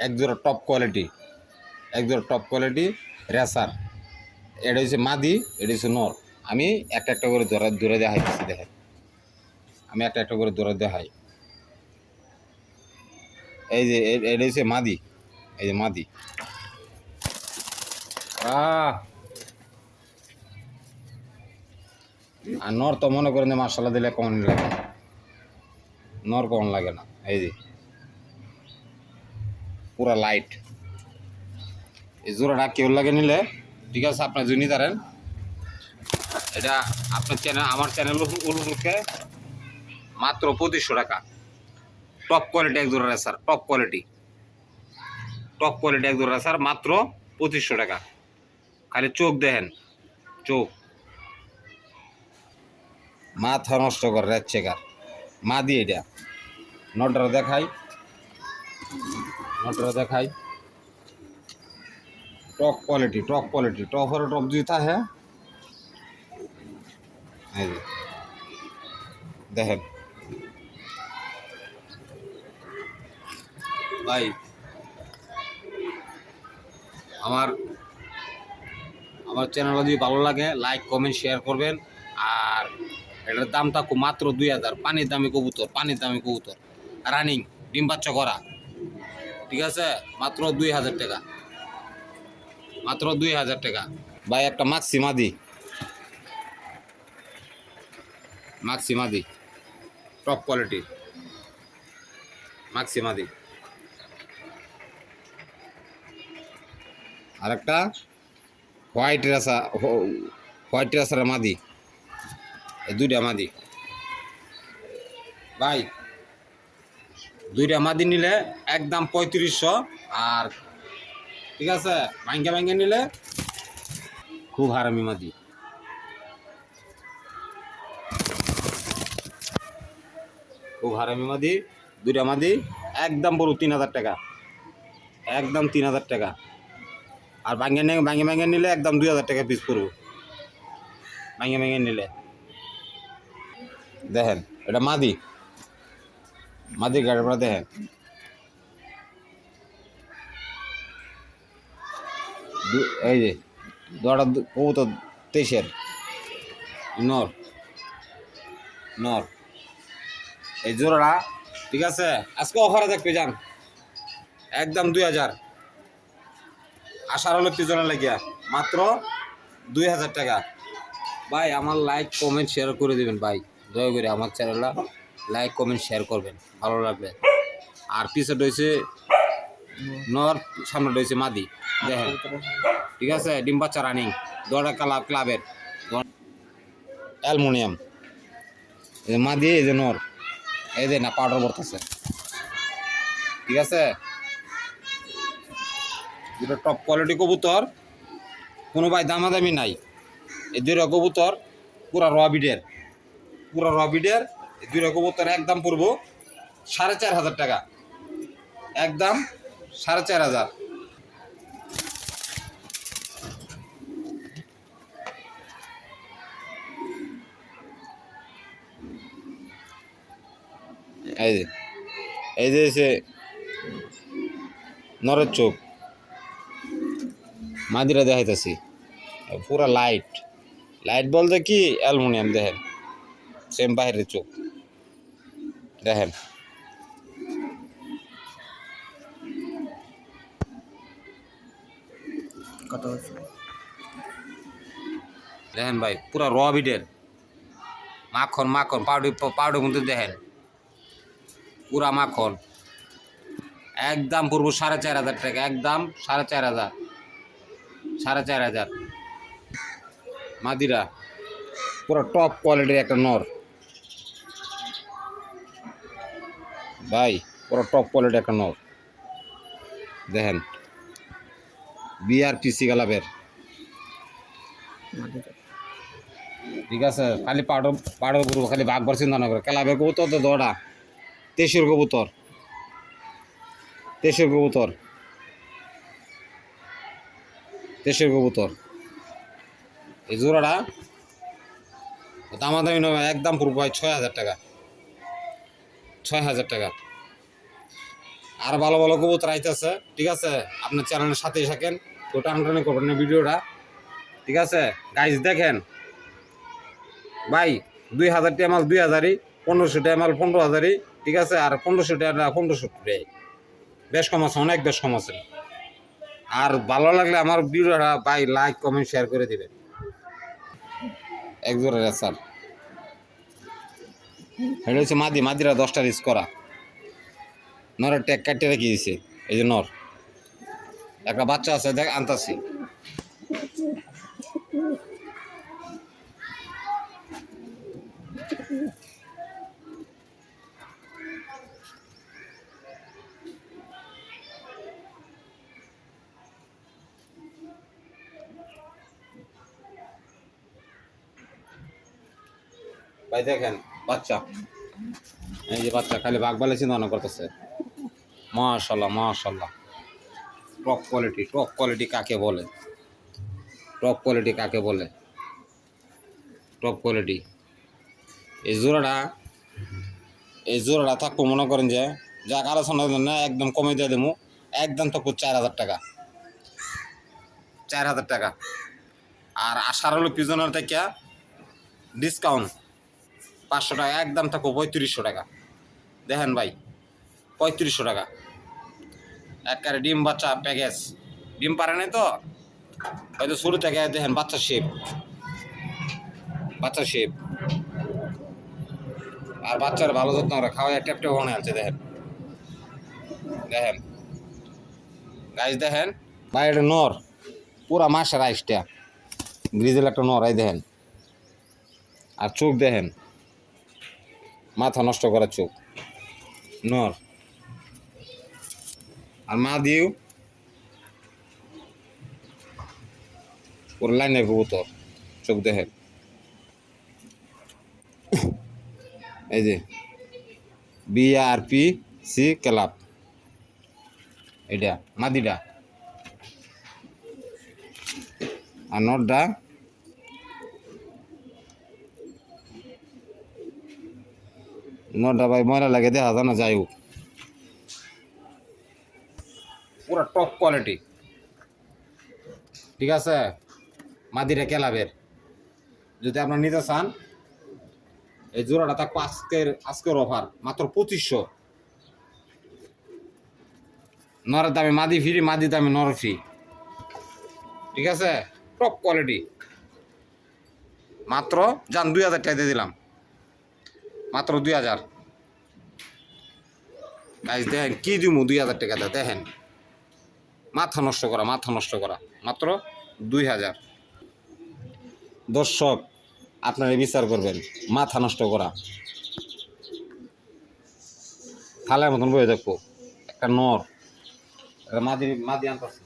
একজোড়া top quality, একজোড়া top quality racer. এটা হচ্ছে মাদি, এটা হচ্ছে নর। আমি একটা একটা করে দৌড়ে দেখাইতেছি, দেখেন আমি একটা একটা করে দৌড়ে দেখাই। এই যে এটা হচ্ছে মাদি, এই যে মাদি। আর নর তো মনে করেন যে মার্শাল্লাহ দিলে কমন লাগে, নর কমন লাগে না। এই যে পুরা লাইট। এই জোড়াটা কেউ লাগে নিলে ঠিক আছে, আপনার যদি নিতে পারেন, এটা আপনার চ্যানেল, আমার চ্যানেল উপলক্ষে মাত্র 2500 টাকা। টপ কোয়ালিটি এক জোড়া racer, top quality, top quality এক জোড়া রেসার, মাত্র 2500 টাকা। খালি চোখ দেখেন, চোখ মাথা নষ্ট করে রেড চেকার মা দিয়ে। এটা নটরা দেখাই, নটরা দেখাই, টপ কোয়ালিটি, টপ কোয়ালিটি, টপের টপ জুতা। হ্যাঁ এই যে দেখেন ভাই, আমার আমার চ্যানেল যদি ভালো লাগে লাইক কমেন্ট শেয়ার করবেন। আর এটার দামটা খুব মাত্র 2000। পানির দামি কবুতর, পানির দামি কবুতর, রানিং, ডিম বাচ্চা করা, ঠিক আছে, মাত্র 2000 টাকা, মাত্র 2000 টাকা। ভাই একটা মাক্সি মাদি, মাক্সি মাদি, টপ কোয়ালিটি মাক্সি মাদি। আর একটা হোয়াইট রেসা, হোয়াইট রেসারের মাদি, এই দুইটা মাদি। ভাই দুইটা মাদি নিলে একদম 3500। আর ঠিক আছে, ভাঙ্গে ভাঙ্গে নিলে খুব হারামি মাদি, খুব হারামি মাদি। দুইটা মাদি একদম বড় 3000 টাকা, একদম 3000 টাকা। আর ভাঙ্গে ভাঙ্গে ভাঙ্গে নিলে একদম 2000 টাকা পিস পড়ব, ভাঙ্গে ভাঙ্গে নিলে। দেখেন এটা মাদি, মাদি গাড়ি দেখেন, এই যে দড়া কবুতর 23-এর নর, নর। এই জোড়া ঠিক আছে, আজকে অফারে দেখবে যান, একদম 2000। আসার হলো পিছনে লাগিয়া মাত্র 2000 টাকা। ভাই আমার লাইক কমেন্ট শেয়ার করে দেবেন ভাই, দয়া করে আমার চ্যানেলটা লাইক কমেন্ট শেয়ার করবেন, ভালো লাগবে। আর পিছে রয়েছে নর, সামনে রয়েছে মাদি, দেখেন ঠিক আছে, ডিম বাচ্চা রানিং, দড়া ক্লাবের অ্যালুমিনিয়াম। এই যে মাদি, এই যে নর, এই যে না পাউডার পড়তেছে, ঠিক আছে। দুটো টপ কোয়ালিটি কবুতর, কোনো ভাই দামাদামি নাই। এই দুইটা কবুতর পুরা রবিডের, পুরা রবিডের। এই দুইটা কবুতর একদম পড়বো 4500 টাকা, একদম 4500। এই যে এই যে সে নরের চোখ, মাদিরা দেখাইতেছি পুরা লাইট, লাইট বলতে কি অ্যালুমিনিয়াম। দেখেন সেম বাইরের চোখ, দেখেন কত, দেখেন ভাই পুরা র বিডের, মাখন মাখন পাউডার পাউডার মধ্যে দেখেন পুরা মাখন। একদম পূর্ব 4500 টাকা, একদম 4500, 4500। মাদিরা পুরো টপ কোয়ালিটির একটা নর ভাই, পুরো টপ কোয়ালিটির একটা নর। দেখেন বিআরপিসি গালাবের, ঠিক আছে। খালি পাউডার পাউডার করবো, খালি বাঘবার চিন্তা না করে। ক্লাবের কবুতর তো দৌড়া 23-এর কবুতর, 23-এর কবুতর, 23-এর কবুতর। এই জোড়াটা দামাদামি নয়, একদম পুরো ভাই 6000 টাকা, 6000 টাকা। আর ভালো ভালো কবুতর আইতেছে, ঠিক আছে? আপনার চ্যানেলের সাথেই থাকেন, তো টানাটানি করবেন না ভিডিওটা, ঠিক আছে? গাইজ দেখেন ভাই, 2000 টাকা মাল 2000ই, 1500 টাকা মাল 15,000ই, ঠিক আছে? আর 1500 টাকা 1500 টাকা, বেশ কম আছে, অনেক বেশ কম আছে। আর ভালো লাগলে আমার ভিডিওটা ভাই লাইক কমেন্ট শেয়ার করে দিবেন। এক জোড়া স্যার, এটা হচ্ছে মাদিরা 10টা রিস করা, নরের ট্যাগ কাটিয়ে রেখে দিয়েছে, এই যে নর, একটা বাচ্চা আছে, দেখ আনতাছি। ভাই দেখেন বাচ্চা, এই যে বাচ্চা, খালি বাঘ বালে চিন্তা ভাবনা করতেছে। মাশাল্লাহ মাশাল্লাহ, টপ কোয়ালিটি, টপ কোয়ালিটি কাকে বলে, টপ কোয়ালিটি কাকে বলে, টপ কোয়ালিটি। এই জোড়াটা থাকবো, মনে করেন যে যাক আলোচনার জন্য একদম কমে দিয়ে দেবো, একদম থাকবো 4000 টাকা, 4000 টাকা। আর আশার হলো পিজনের থেকে ডিসকাউন্ট 500 টাকা, একদম থাকবো 3500 টাকা। দেখেন ভাই, 3500 টাকা একবারে ডিম বাচ্চা প্যাকেজ। ডিম পারে নাই তো হয়তো শুরু থেকে, দেখেন বাচ্চা শেপ, বাচ্চা শেপ। আর বাচ্চার ভালো যত্ন করে খাওয়া, ট্যাপটে মনে আছে। দেখেন দেখেন গাইজ, দেখেন ভাই, এটা নর, পুরা মাসের আইসটা গ্রিজেল একটা নর, এই দেখেন। আর চোখ দেখেন, মাথা নষ্ট করার চোখ, নর। আর মা দিও পুরো লাইনের কবুতর, চোখ দেখেন। এই যে BRPC ক্লাব, এটা মাদিটা। আর নটটা ভাই ময়লা লাগে, দেখা যায় না, যাই হোক পুরো টপ কোয়ালিটি, ঠিক আছে? মাদিরা ক্লাবের যদি আপনার নিতে চান, এই জোড়াটা থাকবো আজকের অফার মাত্র 2500। নরের দামে মাদি ফ্রি, মাদি দামে নর ফ্রি, ঠিক আছে? টপ কোয়ালিটি, মাত্র যান 2000 টাকা দিয়ে দিলাম, মাত্র 2000। গাইজ দেখেন কি দিব 2000 টাকাতে, দেখেন মাথা নষ্ট করা, মাথা নষ্ট করা, মাত্র 2000। দর্শক আপনারা বিচার করবেন, মাথা নষ্ট করা, থালার মতন বয়ে দেখবো একটা নর, মাদি আনতেছে।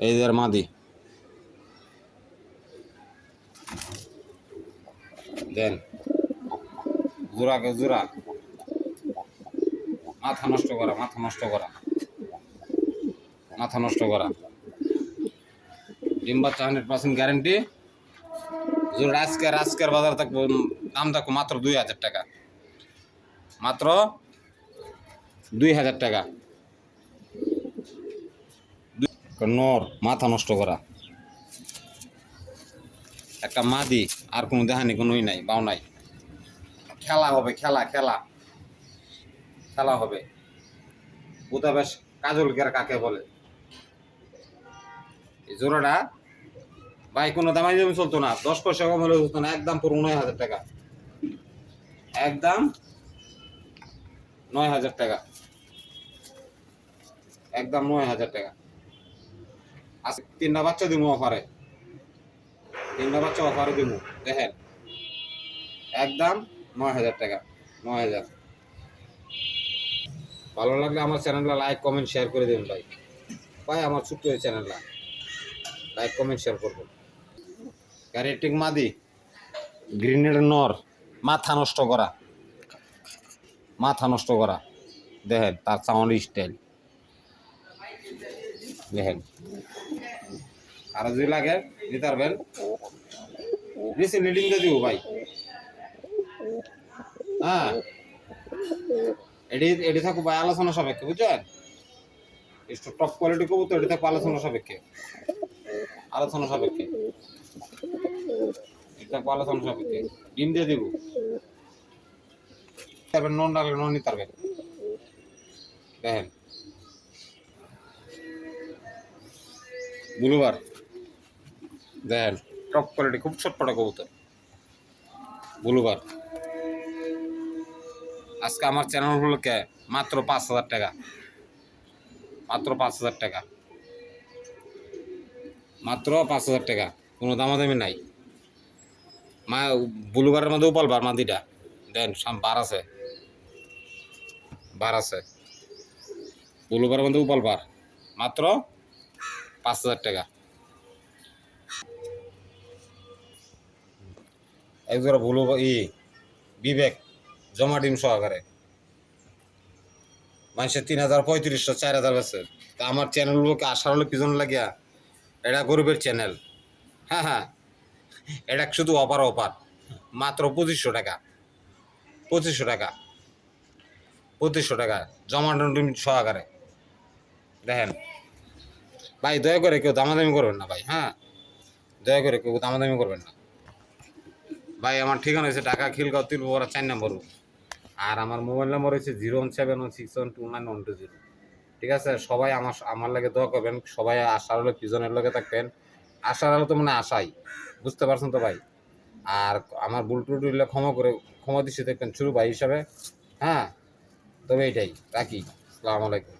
এই যে মাদি, দেন জোড়াকে জোড়া, মাথা নষ্ট করা, মাথা নষ্ট করা, মাথা নষ্ট করা। ডিম বাচ্চা 100% গ্যারেন্টি। জোড়া আজকের বাজার থাকবো, দাম থাকবো মাত্র 2000 টাকা, মাত্র 2000 টাকা। নর মাথা নষ্ট করা, একটা মাদি, আর কোনো দেখানি কোনোই নাই, বাও নাই। খেলা হবে, খেলা খেলা খেলা হবে। বুধা বেশ কাজল কের কাকে বলে। এই জোড়াটা ভাই কোনো দামাই দামি চলতো না, 10 পয়সা কম হলে চলতো না, একদম পুরো 9000 টাকা, একদম 9000 টাকা, একদম 9000 টাকা। আজকে 3টা বাচ্চা দিব অফারে, 3টা বাচ্চা অফারে দিব, দেখেন একদম 9000 টাকা, 9000। ভালো লাগলে আমার চ্যানেলটা লাইক কমেন্ট শেয়ার করে দেবেন ভাই, ভাই আমার ছোট্ট এই চ্যানেলটা লাইক কমেন্ট শেয়ার করবেন। রেটিং মাদি গ্রিনের নর, মাথা নষ্ট করা, মাথা নষ্ট করা। দেখেন তার সাউন্ড স্টাইল দেখেন। আর যদি লাগে নিতে পারবেন, বেশি লিডিং দিয়ে দিব ভাই। হ্যাঁ, এটি থাকবো ভাই আলোচনা সাপেক্ষে, বুঝছেন? একটু টপ কোয়ালিটি করবো তো এটি থাকবো আলোচনা সাপেক্ষে, আলোচনা সাপেক্ষে, এটি থাকবো আলোচনা সাপেক্ষে। ডিম দিয়ে দিব, নন রাখলে নন নিতে পারবেন। দেখেন ব্লুবার, দেখেন টপ কোয়ালিটি, খুব ছটপটা কবুতর ব্লুবার। আজকে আমার চ্যানেল হলোকে মাত্র 5,000 টাকা, মাত্র 5,000 টাকা, মাত্র 5,000 টাকা, কোনো দামাদামি নাই। মা ব্লুবারের মধ্যে উপালবার মাদিটা দেন, বার আছে, বার আছে, ব্লুবারের মধ্যে উপালবার, মাত্র 5,000 টাকা। একজোড়া ব্লু বিবেক জমা ডিম সহকারে মানুষের 3,000, 3500, 4,000 আছে। তা আমার চ্যানেল লোকে আসার হলে পিছন লাগিয়া, এটা গরিবের চ্যানেল। হ্যাঁ হ্যাঁ, এটা শুধু অফার, অফার মাত্র 2,500 টাকা, 2,500 টাকা, 2,500 টাকা জমা ডিম সহকারে। দেখেন ভাই, দয়া করে কেউ দামাদামি করবেন না ভাই। হ্যাঁ, দয়া করে কেউ দামাদামি করবেন না ভাই। আমার ঠিকানা হচ্ছে ঢাকা খিলগাঁও, তিলপুরা 4 নম্বর। আর আমার মোবাইল নম্বর হচ্ছে 01716129120। ঠিক আছে, সবাই আমার লাগে দোয়া করবেন। সবাই আশার হলে পিজনের লগে থাকবেন। আশার হলে তো মানে আশাই, বুঝতে পারছেন তো ভাই। আর আমার ভুল ত্রুটি হলে ক্ষমা দৃষ্টি দেখবেন ছোট ভাই হিসাবে। হ্যাঁ, তবে এইটাই রাখি। আসসালামু আলাইকুম।